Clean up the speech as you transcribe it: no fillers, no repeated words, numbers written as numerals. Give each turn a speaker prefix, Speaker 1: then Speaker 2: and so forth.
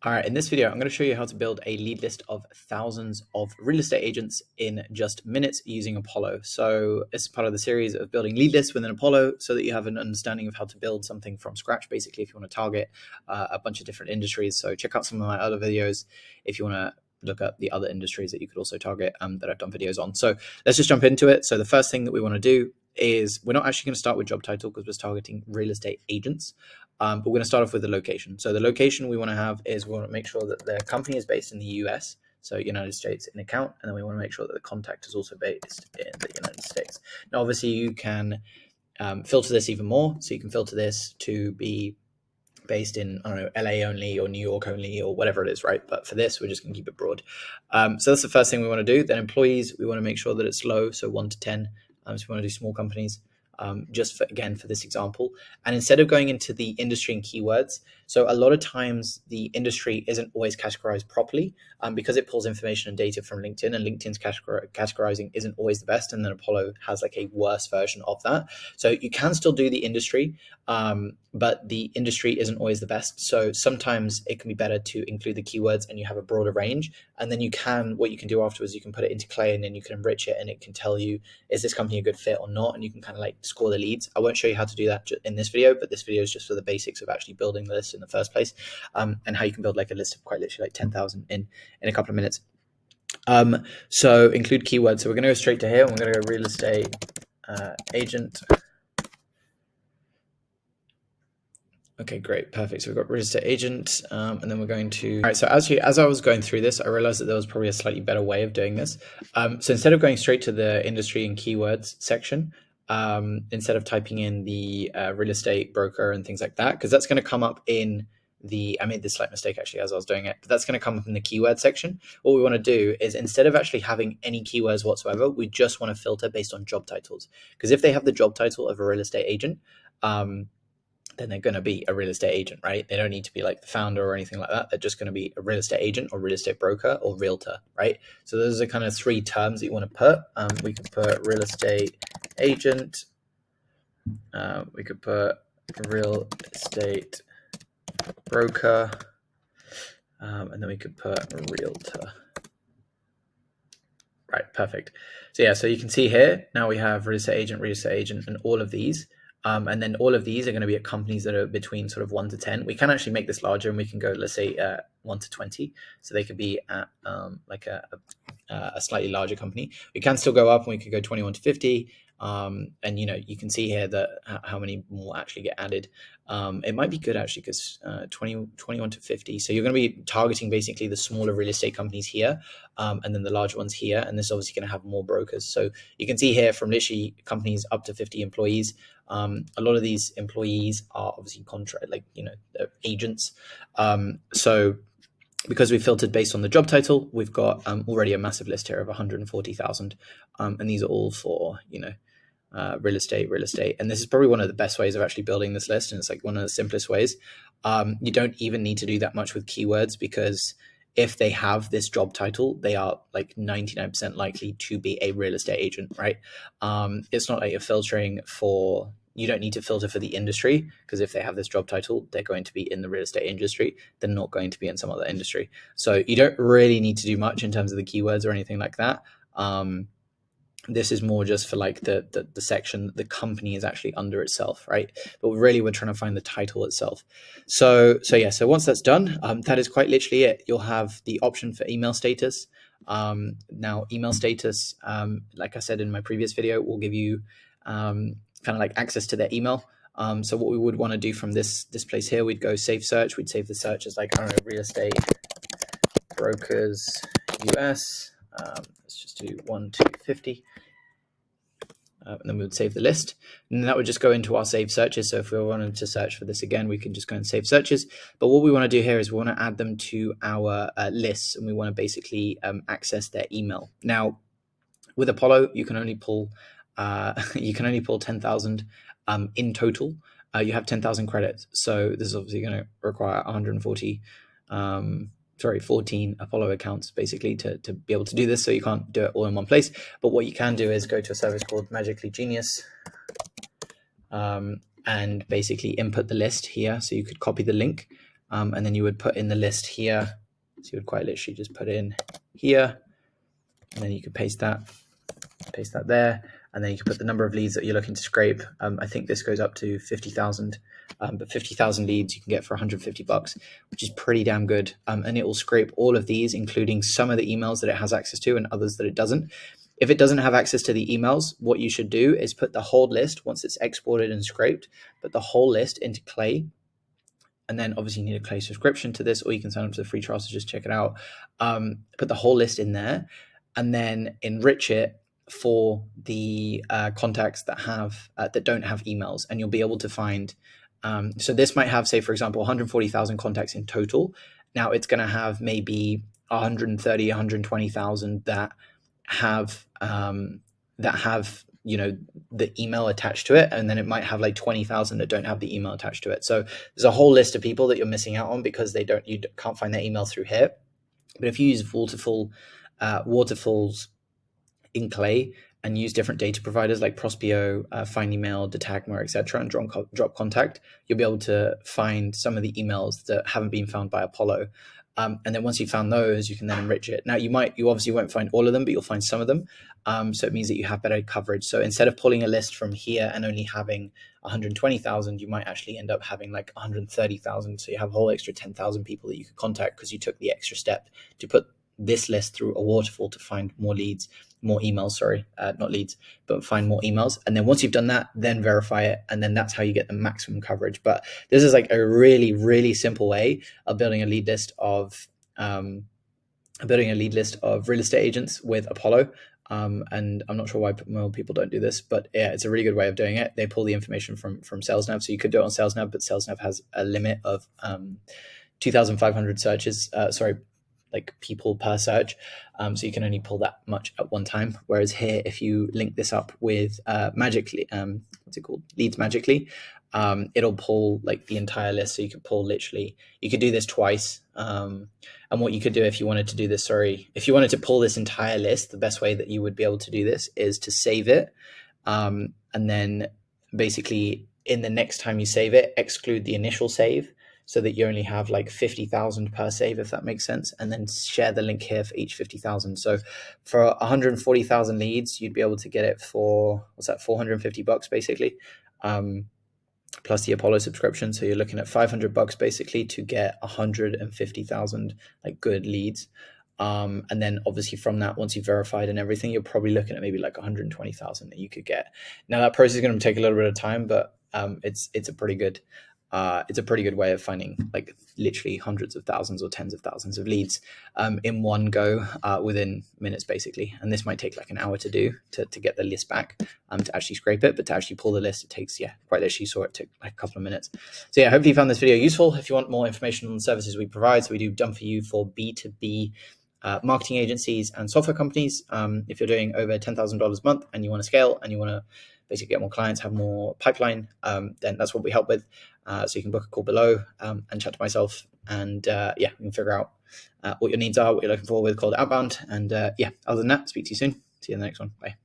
Speaker 1: All right, in this video, I'm going to show you how to build a lead list of thousands of real estate agents in just minutes using Apollo. So it's part of the series of building lead lists within Apollo so that you have an understanding of how to build something from scratch, basically, if you want to target a bunch of different industries. So check out some of my other videos if you want to look at the other industries that you could also target that I've done videos on. So let's just jump into it. So the first thing that we want to do is we're not actually going to start with job title because we're targeting real estate agents. But we're going to start off with the location. So the location we want to have is we want to make sure that the company is based in the US, so United States in account, and then we want to make sure that the contact is also based in the United States. Now, obviously, you can filter this even more. So you can filter this to be based in, I don't know, LA only or New York only or whatever it is, right? But for this, we're just going to keep it broad. So that's the first thing we want to do. Then employees, we want to make sure that it's low, so 1 to 10. So we want to do small companies. Just for this example. And instead of going into the industry and keywords, so a lot of times the industry isn't always categorized properly because it pulls information and data from LinkedIn, and LinkedIn's categorizing isn't always the best. And then Apollo has like a worse version of that. So you can still do the industry, but the industry isn't always the best. So sometimes it can be better to include the keywords and you have a broader range. And then what you can do afterwards, you can put it into Clay and then you can enrich it and it can tell you, is this company a good fit or not? And you can kind of like score the leads. I won't show you how to do that in this video, but this video is just for the basics of actually building the list in the first place, and how you can build like a list of quite literally like 10,000 in a couple of minutes. So include keywords. So we're going to go straight to here and we're going to go real estate agent. Okay, great, perfect. So we've got real estate agent, and then we're going to. All right. So as I was going through this, I realized that there was probably a slightly better way of doing this. So instead of going straight to the industry and keywords section, instead of typing in the real estate broker and things like that, because that's going to come up in I made this slight mistake actually as I was doing it, but that's going to come up in the keyword section. What we want to do is instead of actually having any keywords whatsoever, we just want to filter based on job titles. Because if they have the job title of a real estate agent, then they're going to be a real estate agent, right? They don't need to be like the founder or anything like that. They're just going to be a real estate agent or real estate broker or realtor, right? So those are kind of 3 terms that you want to put. We could put real estate agent. We could put real estate broker. And then we could put realtor. Right, perfect. So yeah, so you can see here, now we have real estate agent, and all of these. And then all of these are going to be at companies that are between sort of 1 to 10. We can actually make this larger and we can go, let's say, 1 to 20. So they could be at like a slightly larger company. We can still go up and we could go 21 to 50. And you can see here that how many more actually get added. It might be good actually because 21 to 50. So you're going to be targeting basically the smaller real estate companies here, and then the large ones here. And this is obviously going to have more brokers. So you can see here from literally companies up to 50 employees. A lot of these employees are obviously they're agents. So because we filtered based on the job title, we've got already a massive list here of 140,000. And these are all for, real estate. And this is probably one of the best ways of actually building this list. And it's like one of the simplest ways. You don't even need to do that much with keywords because if they have this job title, they are like 99% likely to be a real estate agent, right? It's not like you're filtering for, you don't need to filter for the industry because if they have this job title, they're going to be in the real estate industry. They're not going to be in some other industry. So you don't really need to do much in terms of the keywords or anything like that. This is more just for like the section that the company is actually under itself, right? But really we're trying to find the title itself. So once that's done, that is quite literally it. You'll have the option for email status. Now email status, like I said in my previous video, will give you kind of like access to their email. So what we would want to do from this place here, we'd go save search. We'd save the search as like, I don't know, real estate brokers US. Let's just do 1 to 50. And then we would save the list. And that would just go into our saved searches. So if we wanted to search for this again, we can just go and save searches. But what we want to do here is we want to add them to our lists, and we want to basically access their email. Now, with Apollo, you can only pull 10,000 in total. You have 10,000 credits. So this is obviously going to require 14 Apollo accounts basically to be able to do this. So you can't do it all in one place. But what you can do is go to a service called Magically Genius and basically input the list here. So you could copy the link and then you would put in the list here. So you would quite literally just put in here, and then you could paste that there, and then you can put the number of leads that you're looking to scrape. I think this goes up to 50,000, but 50,000 leads you can get for $150, which is pretty damn good. And it will scrape all of these, including some of the emails that it has access to and others that it doesn't. If it doesn't have access to the emails, what you should do is put the whole list, once it's exported and scraped, put the whole list into Clay. And then obviously you need a Clay subscription to this, or you can sign up to the free trial, so just check it out. Put the whole list in there, and then enrich it for the contacts that have that don't have emails, and you'll be able to find. So this might have, say, for example, 140,000 contacts in total. Now it's going to have maybe 130, 120,000 that have the email attached to it, and then it might have like 20,000 that don't have the email attached to it. So there's a whole list of people that you're missing out on because you can't find their email through here. But if you use waterfalls in Clay and use different data providers like Prospeo, Find Email, Detagma, etc., and drop contact, you'll be able to find some of the emails that haven't been found by Apollo. And then once you've found those, you can then enrich it. Now you obviously won't find all of them, but you'll find some of them. So it means that you have better coverage. So instead of pulling a list from here and only having 120,000, you might actually end up having like 130,000. So you have a whole extra 10,000 people that you could contact because you took the extra step to put this list through a waterfall to find more emails, not leads, but find more emails. And then once you've done that, then verify it. And then that's how you get the maximum coverage. But this is like a really, really simple way of building a lead list of real estate agents with Apollo. And I'm not sure why more people don't do this, but yeah, it's a really good way of doing it. They pull the information from SalesNav. So you could do it on SalesNav, but SalesNav has a limit of 2,500 searches, like people per search. So you can only pull that much at one time. Whereas here, if you link this up with Magically, Leads Magically, it'll pull like the entire list. So you could you could do this twice. And what you could do if you wanted to do this, if you wanted to pull this entire list, the best way that you would be able to do this is to save it. And then basically in the next time you save it, exclude the initial save, so that you only have like 50,000 per save, if that makes sense, and then share the link here for each 50,000. So for 140,000 leads, you'd be able to get it for, $450 basically, plus the Apollo subscription. So you're looking at $500 basically to get 150,000 like good leads. And then obviously from that, once you've verified and everything, you're probably looking at maybe like 120,000 that you could get. Now that process is going to take a little bit of time, but it's a pretty good way of finding like literally hundreds of thousands or tens of thousands of leads in one go within minutes basically. And this might take like an hour to do to get the list back to actually scrape it, but to actually pull the list, it takes, quite literally saw it took like a couple of minutes. So hopefully you found this video useful. If you want more information on the services we provide, so we do done for you for B2B marketing agencies and software companies. If you're doing over $10,000 a month and you want to scale and you want to basically get more clients, have more pipeline, then that's what we help with. So you can book a call below and chat to myself, and we can figure out what your needs are, what you're looking for with called Outbound. And other than that, speak to you soon. See you in the next one. Bye.